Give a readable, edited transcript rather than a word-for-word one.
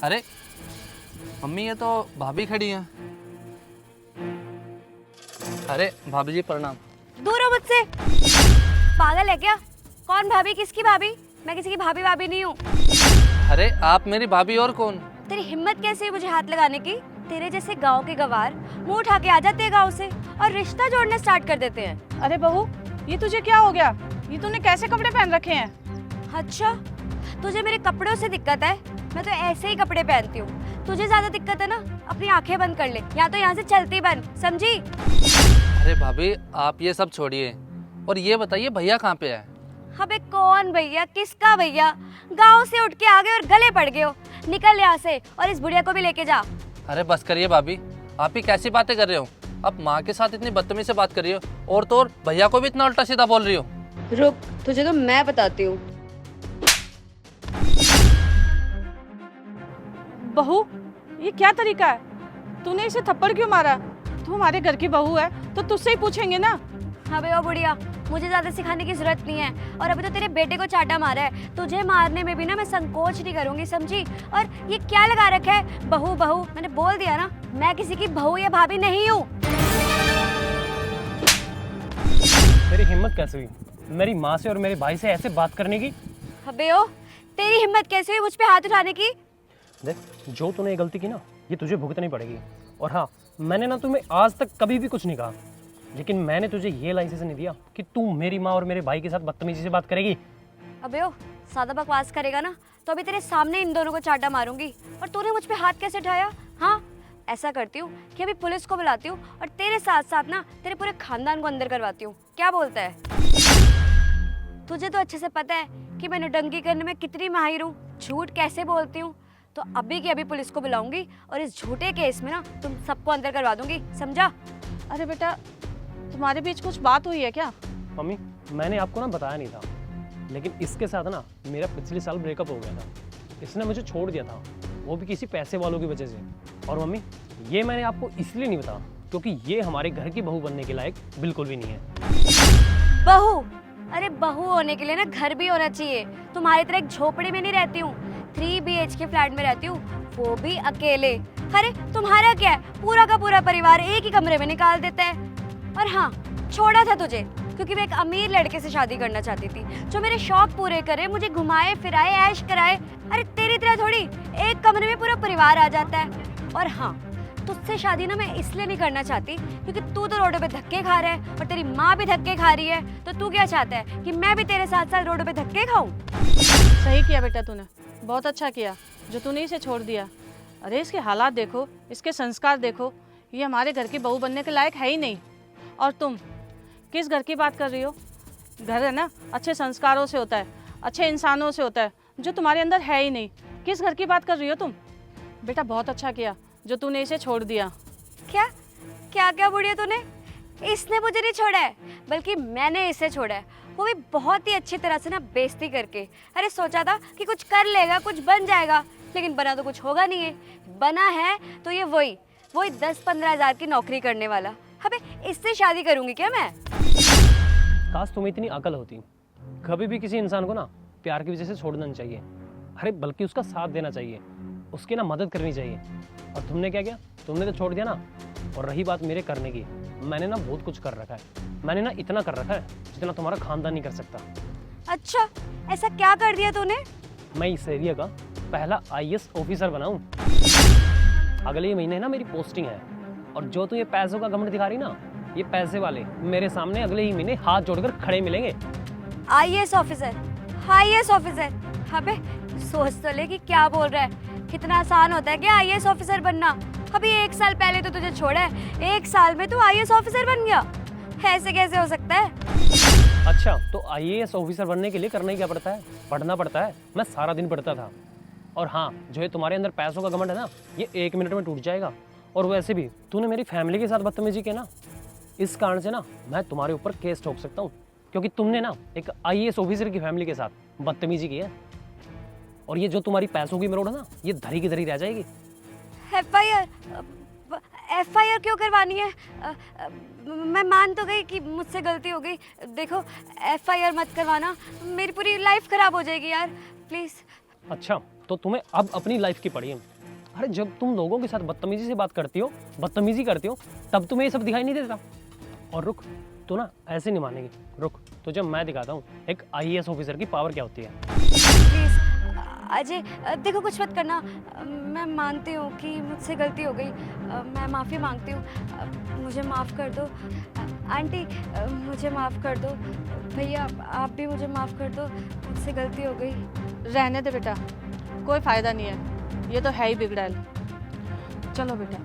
अरे मम्मी, ये तो भाभी खड़ी हैं। अरे भाभी जी प्रणाम। दूर हो मुझसे, पागल है क्या? कौन भाभी? किसकी भाभी? मैं किसी की भाभी भाभी नहीं हूँ। अरे आप मेरी भाभी और कौन? तेरी हिम्मत कैसे हुई मुझे हाथ लगाने की? तेरे जैसे गांव के गवार मुंह उठा के आ जाते हैं गांव से और रिश्ता जोड़ना स्टार्ट कर देते हैं। अरे बहू, ये तुझे क्या हो गया? ये तूने कैसे कपड़े पहन रखे हैं? अच्छा, तुझे मेरे कपड़ों से दिक्कत है? मैं तो ऐसे ही कपड़े पहनती हूँ। तुझे ज्यादा दिक्कत है ना, अपनी आंखें बंद कर ले, या तो यहाँ से चलती बन, समझी? अरे भाभी आप ये सब छोड़िए और ये बताइए भैया कहाँ पे है? अबे कौन भैया? किसका भैया? गांव से उठ के आ गए और गले पड़ गए हो। निकल यहाँ से और इस बुढ़िया को भी लेके जा। अरे बस करिए भाभी, आप ही कैसी बातें कर रहे हो? आप माँ के साथ इतनी बदतमीजी से बात कर रही हो और तो और भैया को भी इतना उल्टा सीधा बोल रही हो। रुक, तुझे तो मैं बताती हूँ। बहू, ये क्या तरीका है? तूने इसे थप्पड़ क्यों मारा? तू हमारे घर की बहू है तो तुझसे ही पूछेंगे ना। अबे ओ बुढ़िया, मुझे ज्यादा सिखाने की जरूरत नहीं है। और अभी तो तेरे बेटे को चाटा मारा है, तुझे मारने में भी ना मैं संकोच नहीं करूंगी, समझी? और ये क्या लगा रखा है? बहू बहू, मैंने बोल दिया ना, मैं किसी की बहू या भाभी नहीं हूँ। तेरी हिम्मत कैसे हुई मेरी माँ से और मेरे भाई से ऐसे बात करने की? अबे ओ, तेरी हिम्मत कैसे हुई मुझ पे हाथ उठाने की? देख, जो तूने ये गलती की ना, ये तुझे भुगतनी पड़ेगी। और हाँ, मैंने ना तुम्हें आज तक कभी भी कुछ नहीं कहा, लेकिन मैंने तुझे ये लाइसेंस नहीं दिया कि तू मेरी माँ और मेरे भाई के साथ बदतमीजी से बात करेगी। अबे ओ, ज्यादा बकवास करेगा ना तो अभी तेरे सामने इन दोनों को चाटा मारूंगी। और तूने मुझ पे हाथ कैसे उठाया? हाँ, ऐसा करती हूँ कि अभी पुलिस को बुलाती हूँ और तेरे साथ साथ ना तेरे पूरे खानदान को अंदर करवाती हूँ। क्या बोलता है? तुझे तो अच्छे से पता है कि मैं नौटंकी करने में कितनी माहिर हूँ, झूठ कैसे बोलती हूँ। तो अभी की अभी पुलिस को बुलाऊंगी और इस झूठे केस में ना तुम सबको अंदर करवा दूंगी, समझा? अरे बेटा, तुम्हारे बीच कुछ बात हुई है क्या? मम्मी, मैंने आपको ना बताया नहीं था, लेकिन इसके साथ ना मेरा पिछले साल ब्रेकअप हो गया था। इसने मुझे छोड़ दिया था, वो भी किसी पैसे वालों की वजह से। और मम्मी, ये मैंने आपको इसलिए नहीं बताया क्योंकि ये हमारे घर की बहू बनने के लायक बिल्कुल भी नहीं है। बहू? अरे बहू होने के लिए ना घर भी होना चाहिए। तुम्हारी तरह एक झोपड़ी में नहीं रहती हूँ, 3 BHK फ्लैट में रहती हूँ, वो भी अकेले। अरे तुम्हारा क्या है, पूरा का पूरा परिवार एक ही कमरे में निकाल देता है। और हाँ, छोड़ा था तुझे क्योंकि मैं एक अमीर लड़के से शादी करना चाहती थी जो मेरे शौक पूरे करे, मुझे घुमाए फिराए, ऐश कराए। अरे तेरी तरह थोड़ी एक कमरे में पूरा परिवार आ जाता है। और हाँ, तुझसे शादी ना मैं इसलिए नहीं करना चाहती क्योंकि तू तो रोडों पे धक्के खा रहा है और तेरी माँ भी धक्के खा रही है। तो तू क्या चाहता है कि मैं भी तेरे साथ साथ रोडों पे धक्के खाऊं? सही किया बेटा तूने, बहुत अच्छा किया जो तूने इसे छोड़ दिया। अरे इसके हालात देखो, इसके संस्कार देखो, ये हमारे घर की बहू बनने के लायक है ही नहीं। और तुम किस घर की बात कर रही हो? घर है ना अच्छे संस्कारों से होता है, अच्छे इंसानों से होता है, जो तुम्हारे अंदर है ही नहीं। किस घर की बात कर रही हो तुम? बेटा बहुत अच्छा किया जो तूने इसे छोड़ दिया। क्या क्या क्या बुढ़िया तूने? इसने मुझे नहीं छोड़ा है, बल्कि मैंने इसे छोड़ा है, वो भी बहुत ही अच्छी तरह से ना बेइज्जती करके। अरे सोचा था कि कुछ कर लेगा, कुछ बन जाएगा, लेकिन बना तो कुछ होगा नहीं है। बना है तो ये वही 10-15 हज़ार की नौकरी करने वाला। अबे इससे शादी करूंगी क्या मैं? काश तुम्हें इतनी अकल होती, कभी भी किसी इंसान को ना प्यार की वजह से छोड़ना नहीं चाहिए। अरे बल्कि उसका साथ देना चाहिए, उसकी ना मदद करनी चाहिए। और तुमने क्या किया? तुमने तो छोड़ दिया ना। और रही बात मेरे करने की, मैंने ना बहुत कुछ कर रखा है। मैंने ना इतना कर रखा है जितना तुम्हारा खानदान नहीं कर सकता। अच्छा, ऐसा क्या कर दिया तूने? मैं इस एरिया का पहला IAS ऑफिसर बनाऊं। अगले ही महीने ना मेरी पोस्टिंग है। और जो तू ये पैसों का घमंड दिखा रही ना, ये पैसे वाले मेरे सामने अगले ही महीने हाथ जोड़कर खड़े मिलेंगे। IAS officer? IAS officer? अबे सोच तो ले कि क्या बोल रहा है। कितना आसान होता है क्या IAS ऑफिसर बनना? अभी 1 साल पहले तो तुझे छोड़ा है, 1 साल में तू IAS ऑफिसर बन गया? ऐसे कैसे हो सकता है? अच्छा, तो IAS ऑफिसर बनने के लिए करना ही क्या पड़ता है? पढ़ना पड़ता है। मैं सारा दिन पढ़ता था। और हाँ, जो है तुम्हारे अंदर पैसों का घमंड है ना, ये 1 मिनट में टूट जाएगा। और वैसे भी तूने मेरी फैमिली के साथ बदतमीजी की ना, इस कारण से ना मैं तुम्हारे ऊपर केस ठोक सकता हूँ, क्योंकि तुमने ना एक IAS ऑफिसर की फैमिली के साथ बदतमीजी की है। और ये जो तुम्हारी पैसों की मरोड़ है ना, ये धरी की धरी रह जाएगी। FIR क्यों करवानी है? मैं मान तो गई कि मुझसे गलती हो गई। देखो, FIR मत करवाना, मेरी पूरी लाइफ खराब हो जाएगी यार, प्लीज। अच्छा, तो तुम्हें अब अपनी लाइफ की पड़ी है। अरे जब तुम लोगों के साथ बदतमीजी से बात करती हो, बदतमीजी करती हो, तब तुम्हें ये सब दिखाई नहीं देता। और रुक, तू ना ऐसे नहीं मानेगी, रुक तो जब मैं दिखाता हूँ एक IAS ऑफिसर की पावर क्या होती है। प्लीज अजय, देखो कुछ मत करना। मैं मानती हूँ कि मुझसे गलती हो गई। मैं माफ़ी मांगती हूँ। मुझे माफ़ कर दो। आंटी, मुझे माफ़ कर दो। भैया, आप भी मुझे माफ़ कर दो। मुझसे गलती हो गई। रहने दे बेटा, कोई फ़ायदा नहीं है, ये तो है ही बिगड़ैल। चलो बेटा।